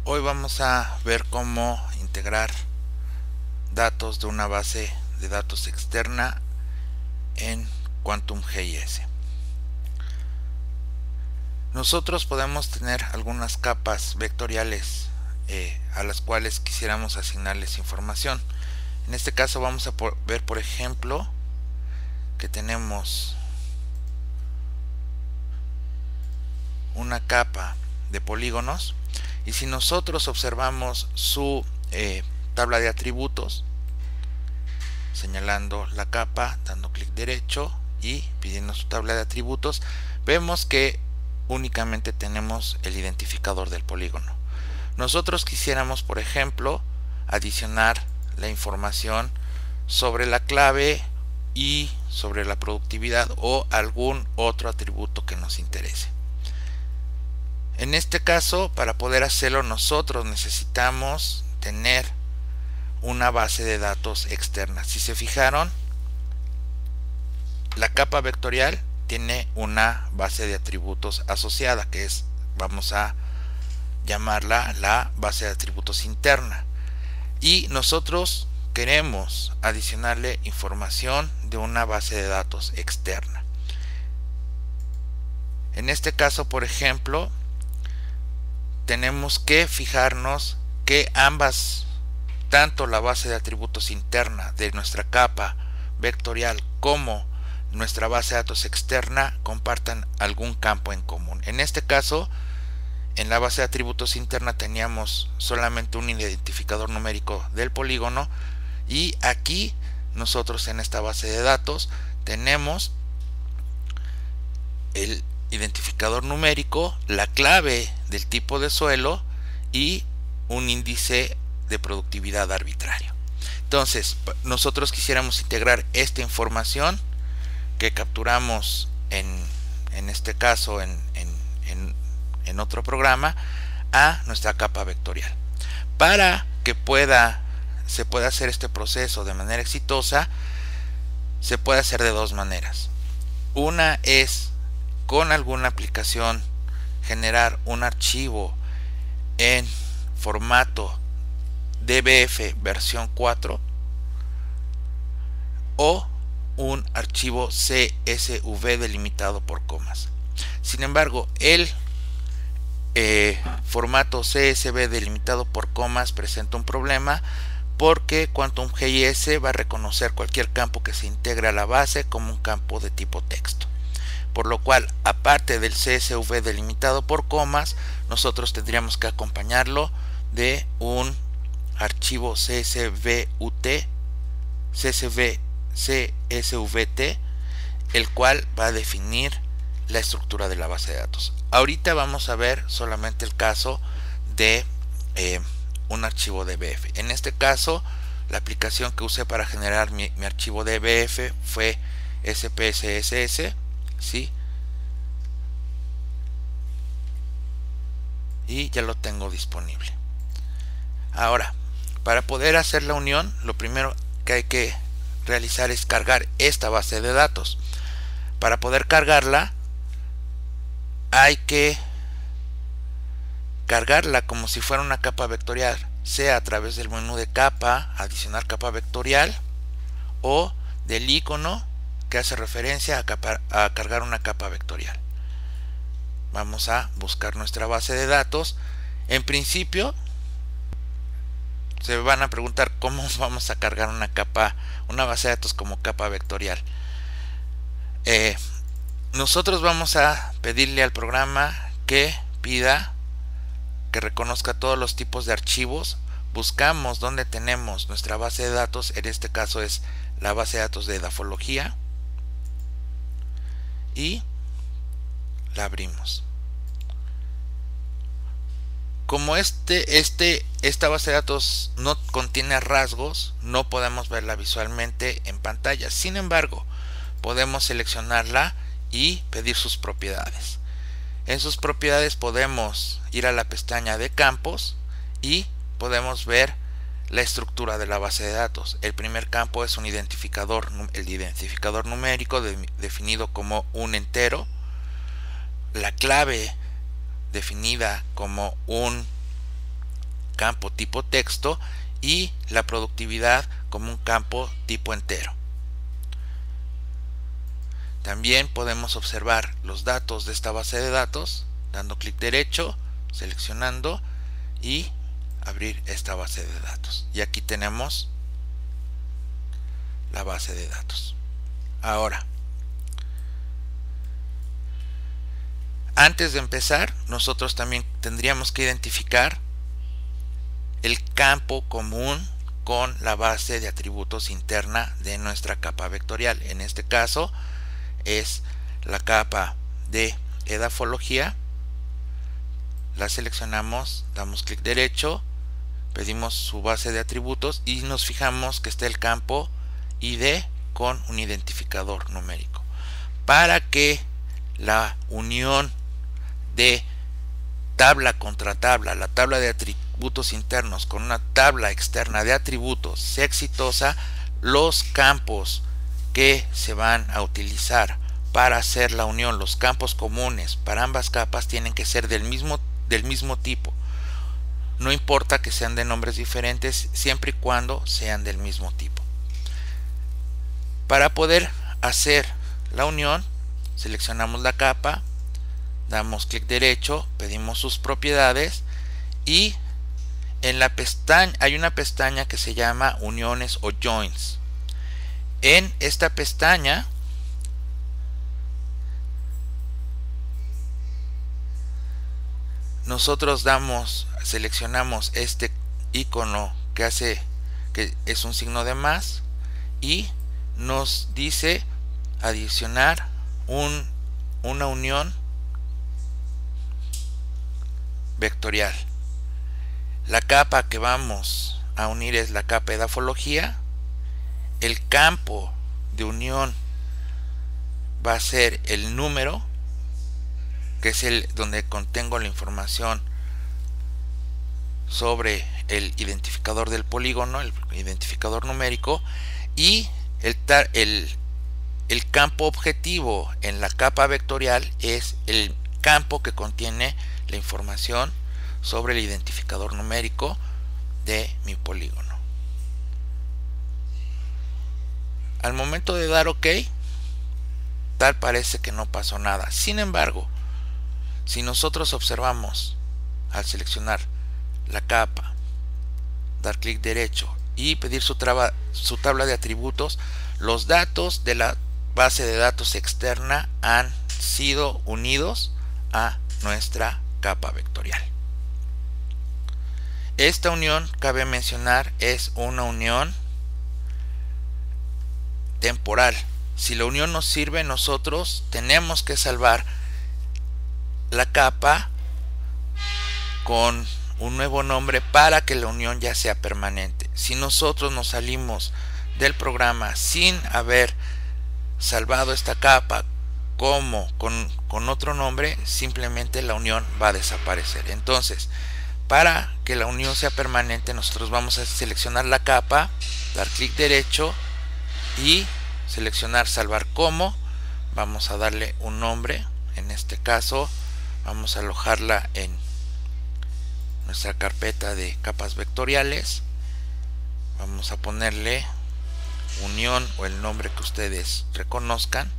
Hoy vamos a ver cómo integrar datos de una base de datos externa en QuantumGIS. Nosotros podemos tener algunas capas vectoriales a las cuales quisiéramos asignarles información. En este caso vamos a ver, por ejemplo, que tenemos una capa de polígonos, y si nosotros observamos su tabla de atributos, señalando la capa, dando clic derecho y pidiendo su tabla de atributos, vemos que únicamente tenemos el identificador del polígono. Nosotros quisiéramos, por ejemplo, adicionar la información sobre la clave y sobre la productividad o algún otro atributo que nos interese. En este caso, para poder hacerlo, nosotros necesitamos tener una base de datos externa. Si se fijaron, la capa vectorial tiene una base de atributos asociada, que es, vamos a llamarla la base de atributos interna, y nosotros queremos adicionarle información de una base de datos externa. En este caso, por ejemplo, tenemos que fijarnos que ambas, tanto la base de atributos interna de nuestra capa vectorial como nuestra base de datos externa, compartan algún campo en común. En este caso, en la base de atributos interna teníamos solamente un identificador numérico del polígono, y aquí nosotros en esta base de datos tenemos el identificador numérico, la clave del tipo de suelo y un índice de productividad arbitrario. Entonces, nosotros quisiéramos integrar esta información que capturamos en este caso en otro programa a nuestra capa vectorial. Para que se pueda hacer este proceso de manera exitosa, se puede hacer de dos maneras. Una es con alguna aplicación generar un archivo en formato DBF versión 4 o un archivo CSV delimitado por comas. Sin embargo, el formato CSV delimitado por comas presenta un problema, porque QuantumGIS va a reconocer cualquier campo que se integre a la base como un campo de tipo texto. Por lo cual, aparte del CSV delimitado por comas, nosotros tendríamos que acompañarlo de un archivo CSVT, el cual va a definir la estructura de la base de datos. Ahorita vamos a ver solamente el caso de un archivo DBF. En este caso, la aplicación que usé para generar mi archivo DBF fue SPSS, ¿sí? Y ya lo tengo disponible. Ahora, para poder hacer la unión, lo primero que hay que realizar es cargar esta base de datos. Para poder cargarla, hay que cargarla como si fuera una capa vectorial, sea a través del menú de capa, adicionar capa vectorial, o del icono que hace referencia a cargar una capa vectorial. Vamos a buscar nuestra base de datos. En principio, se van a preguntar cómo vamos a cargar una base de datos como capa vectorial. Nosotros vamos a pedirle al programa que reconozca todos los tipos de archivos. Buscamos donde tenemos nuestra base de datos. En este caso es la base de datos de edafología, y la abrimos. Como esta base de datos no contiene rasgos, no podemos verla visualmente en pantalla. Sin embargo, podemos seleccionarla y pedir sus propiedades. En sus propiedades podemos ir a la pestaña de campos y podemos ver la estructura de la base de datos. El primer campo es un identificador, el identificador numérico definido como un entero, la clave definida como un campo tipo texto y la productividad como un campo tipo entero. También podemos observar los datos de esta base de datos dando clic derecho, seleccionando y abrir esta base de datos. Y aquí tenemos la base de datos. Ahora, antes de empezar, nosotros también tendríamos que identificar el campo común con la base de atributos interna de nuestra capa vectorial. En este caso es la capa de edafología. La seleccionamos, damos clic derecho, pedimos su base de atributos y nos fijamos que está el campo ID con un identificador numérico. Para que la unión de tabla contra tabla, la tabla de atributos internos con una tabla externa de atributos sea exitosa, los campos que se van a utilizar para hacer la unión, los campos comunes para ambas capas, tienen que ser del mismo tipo. No importa que sean de nombres diferentes, siempre y cuando sean del mismo tipo. Para poder hacer la unión, seleccionamos la capa, damos clic derecho, pedimos sus propiedades y en la pestaña hay una pestaña que se llama uniones o joins. En esta pestaña nosotros seleccionamos este icono que es un signo de más y nos dice adicionar una unión vectorial. La capa que vamos a unir es la capa edafología. El campo de unión va a ser el número, que es donde contengo la información sobre el identificador del polígono, el identificador numérico, y el campo objetivo en la capa vectorial es el campo que contiene la información sobre el identificador numérico de mi polígono. Al momento de dar OK, tal parece que no pasó nada. Sin embargo, si nosotros observamos al seleccionar la capa, dar clic derecho y pedir su tabla de atributos, los datos de la base de datos externa han sido unidos a nuestra capa vectorial. Esta unión, cabe mencionar, es una unión temporal. Si la unión nos sirve, nosotros tenemos que salvar la capa con un nuevo nombre para que la unión ya sea permanente. Si nosotros nos salimos del programa sin haber salvado esta capa con otro nombre, simplemente la unión va a desaparecer. Entonces, para que la unión sea permanente, nosotros vamos a seleccionar la capa, dar clic derecho y seleccionar salvar como. Vamos a darle un nombre. En este caso vamos a alojarla en nuestra carpeta de capas vectoriales. Vamos a ponerle unión o el nombre que ustedes reconozcan.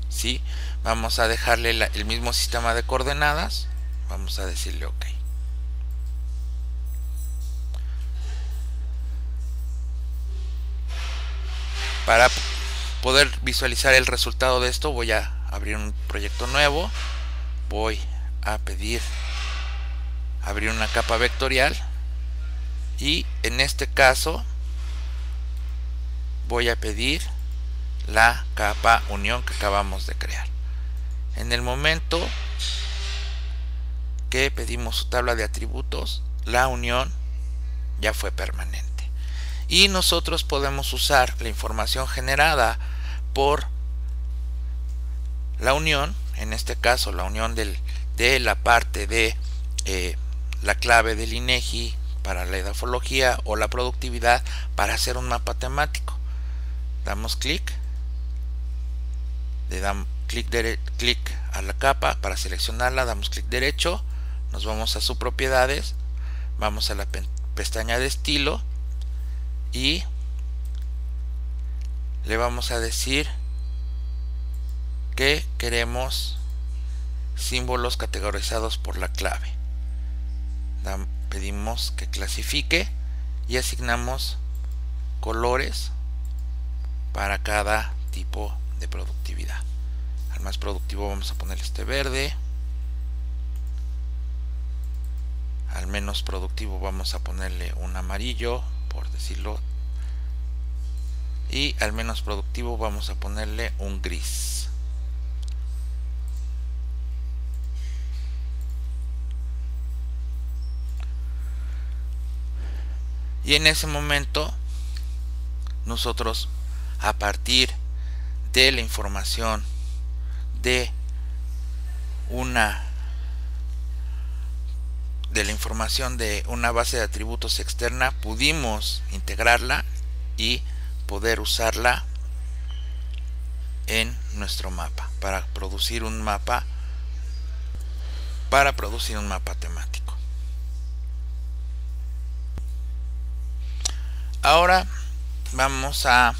¿Sí? Vamos a dejarle el mismo sistema de coordenadas. Vamos a decirle OK. Para poder visualizar el resultado de esto, voy a abrir un proyecto nuevo. Voy a pedir abrir una capa vectorial y en este caso voy a pedir la capa unión que acabamos de crear. En el momento que pedimos su tabla de atributos, la unión ya fue permanente y nosotros podemos usar la información generada por la unión, en este caso la unión de la parte de la clave del INEGI para la edafología o la productividad para hacer un mapa temático. Damos clic, le damos clic a la capa para seleccionarla, damos clic derecho, nos vamos a sus propiedades, vamos a la pestaña de estilo y le vamos a decir que queremos símbolos categorizados por la clave. Pedimos que clasifique y asignamos colores para cada tipo de productividad. Al más productivo vamos a ponerle este verde, al menos productivo vamos a ponerle un amarillo, por decirlo, y al menos productivo vamos a ponerle un gris. Y en ese momento nosotros, a partir de la información de una base de atributos externa, pudimos integrarla y poder usarla en nuestro mapa para producir un mapa temático. Ahora vamos a,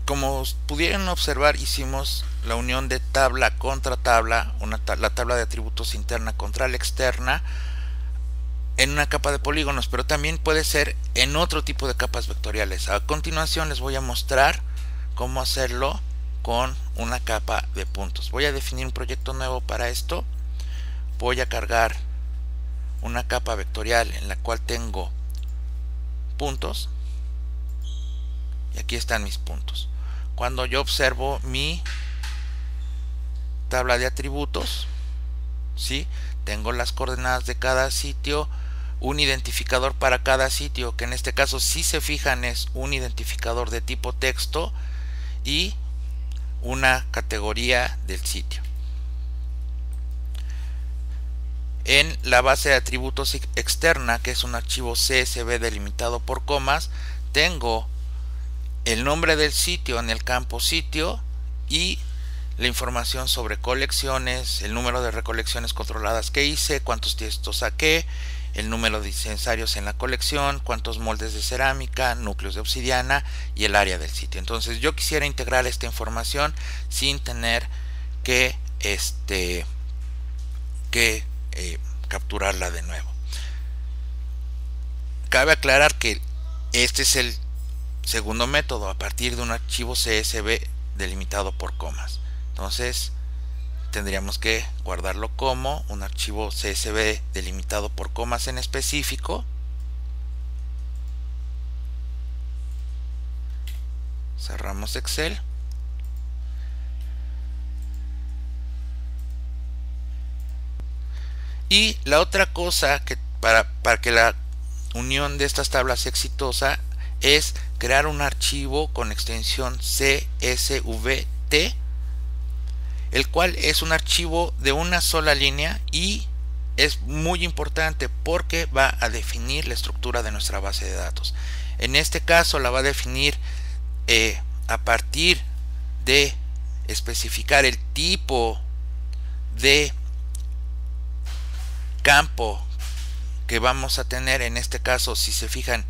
como pudieron observar, hicimos la unión de tabla contra tabla, la tabla de atributos interna contra la externa en una capa de polígonos, pero también puede ser en otro tipo de capas vectoriales. A continuación les voy a mostrar cómo hacerlo con una capa de puntos. Voy a definir un proyecto nuevo para esto. Voy a cargar una capa vectorial en la cual tengo puntos, y aquí están mis puntos. Cuando yo observo mi tabla de atributos, ¿sí?, tengo las coordenadas de cada sitio, un identificador para cada sitio, que en este caso, si se fijan, es un identificador de tipo texto y una categoría del sitio. En la base de atributos externa, que es un archivo CSV delimitado por comas, tengo el nombre del sitio en el campo sitio y la información sobre colecciones, el número de recolecciones controladas que hice, cuántos textos saqué, el número de incensarios en la colección, cuántos moldes de cerámica, núcleos de obsidiana y el área del sitio. Entonces yo quisiera integrar esta información sin tener que capturarla de nuevo. Cabe aclarar que este es el segundo método, a partir de un archivo CSV delimitado por comas. Entonces tendríamos que guardarlo como un archivo CSV delimitado por comas en específico. Cerramos Excel. Y la otra cosa que para que la unión de estas tablas sea exitosa es crear un archivo con extensión CSVT, el cual es un archivo de una sola línea y es muy importante porque va a definir la estructura de nuestra base de datos. En este caso la va a definir a partir de especificar el tipo de campo que vamos a tener. En este caso, si se fijan,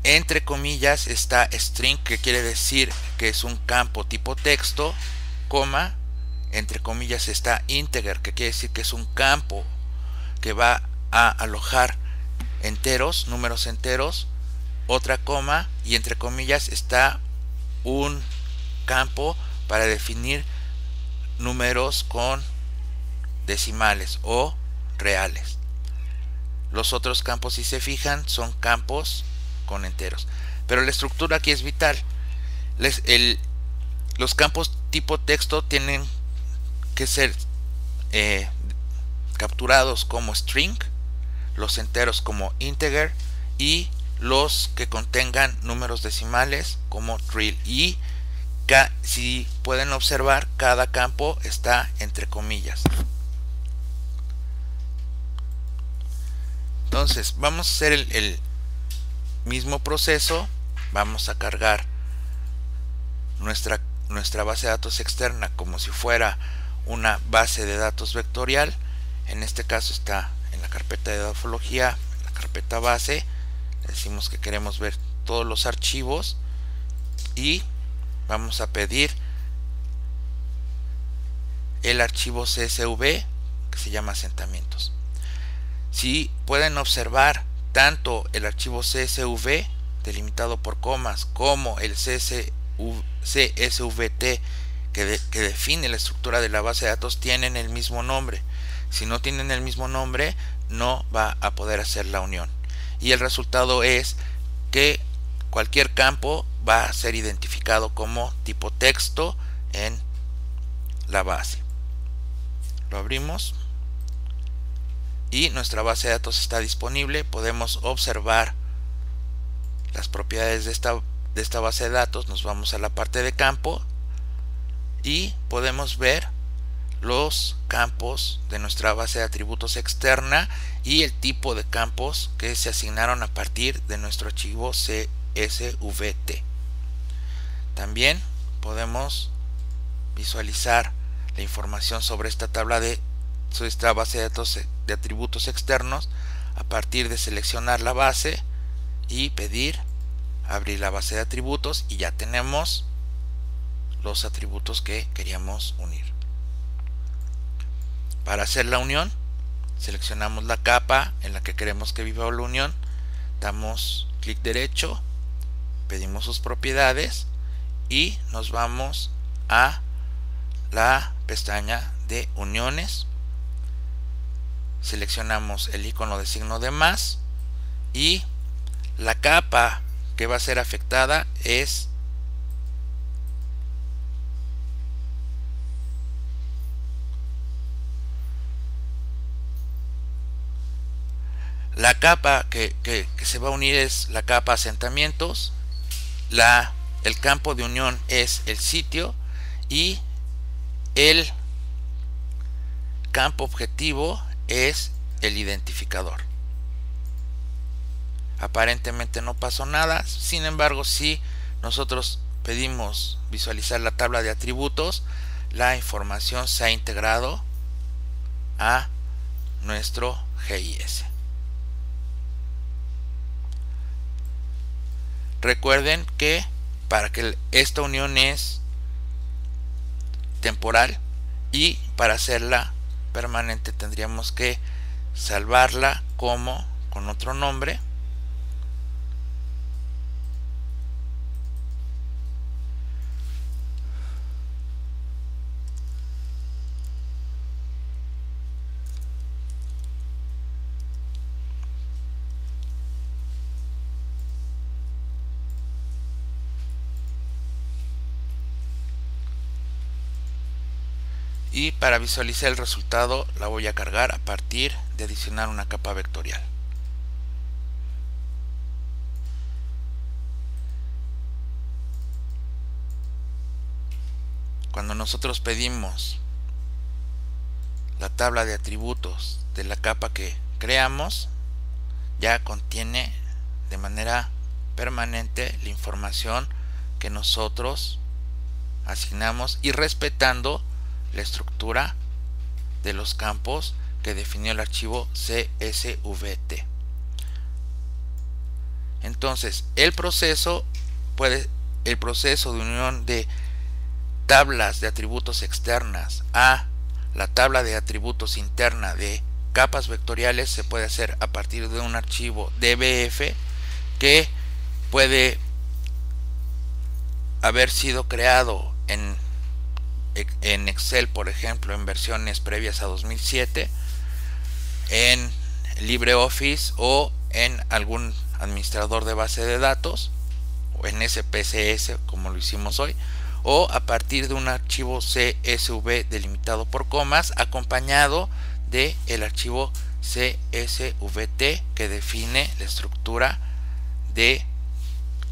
entre comillas está string, que quiere decir que es un campo tipo texto, coma, entre comillas está integer, que quiere decir que es un campo que va a alojar enteros, números enteros, otra coma, y entre comillas está un campo para definir números con decimales o reales. Los otros campos, si se fijan, son campos con enteros. Pero la estructura aquí es vital. Los campos tipo texto tienen que ser capturados como string, los enteros como integer y los que contengan números decimales como real. Y si pueden observar, cada campo está entre comillas. Entonces vamos a hacer el mismo proceso. Vamos a cargar nuestra base de datos externa como si fuera una base de datos vectorial. En este caso está en la carpeta de dafología, la carpeta base, le decimos que queremos ver todos los archivos y vamos a pedir el archivo CSV que se llama asentamientos. Si pueden observar, tanto el archivo CSV delimitado por comas como el CSVT que define la estructura de la base de datos tienen el mismo nombre. Si no tienen el mismo nombre, no va a poder hacer la unión, y el resultado es que cualquier campo va a ser identificado como tipo texto en la base. Lo abrimos y nuestra base de datos está disponible. Podemos observar las propiedades de esta base de datos. Nos vamos a la parte de campo y podemos ver los campos de nuestra base de atributos externa y el tipo de campos que se asignaron a partir de nuestro archivo CSVT. También podemos visualizar la información sobre esta base de datos de atributos externos a partir de seleccionar la base y pedir abrir la base de atributos, y ya tenemos los atributos que queríamos unir. Para hacer la unión, seleccionamos la capa en la que queremos que viva la unión, damos clic derecho, pedimos sus propiedades y nos vamos a la pestaña de uniones. Seleccionamos el icono de signo de más y la capa que va a ser afectada es la capa que se va a unir es la capa asentamientos. El campo de unión es el sitio y el campo objetivo es el identificador. Aparentemente no pasó nada, sin embargo, si nosotros pedimos visualizar la tabla de atributos, la información se ha integrado a nuestro GIS. Recuerden que para que esta unión es temporal, y para hacerla permanente tendríamos que salvarla como con otro nombre. Y para visualizar el resultado la voy a cargar a partir de adicionar una capa vectorial. Cuando nosotros pedimos la tabla de atributos de la capa que creamos, ya contiene de manera permanente la información que nosotros asignamos y respetando la estructura de los campos que definió el archivo CSVT. Entonces el proceso de unión de tablas de atributos externas a la tabla de atributos interna de capas vectoriales se puede hacer a partir de un archivo DBF que puede haber sido creado en Excel, por ejemplo, en versiones previas a 2007, en LibreOffice o en algún administrador de base de datos, o en SPSS como lo hicimos hoy, o a partir de un archivo CSV delimitado por comas acompañado de el archivo CSVT que define la estructura de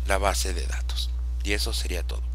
la base de datos. Y eso sería todo.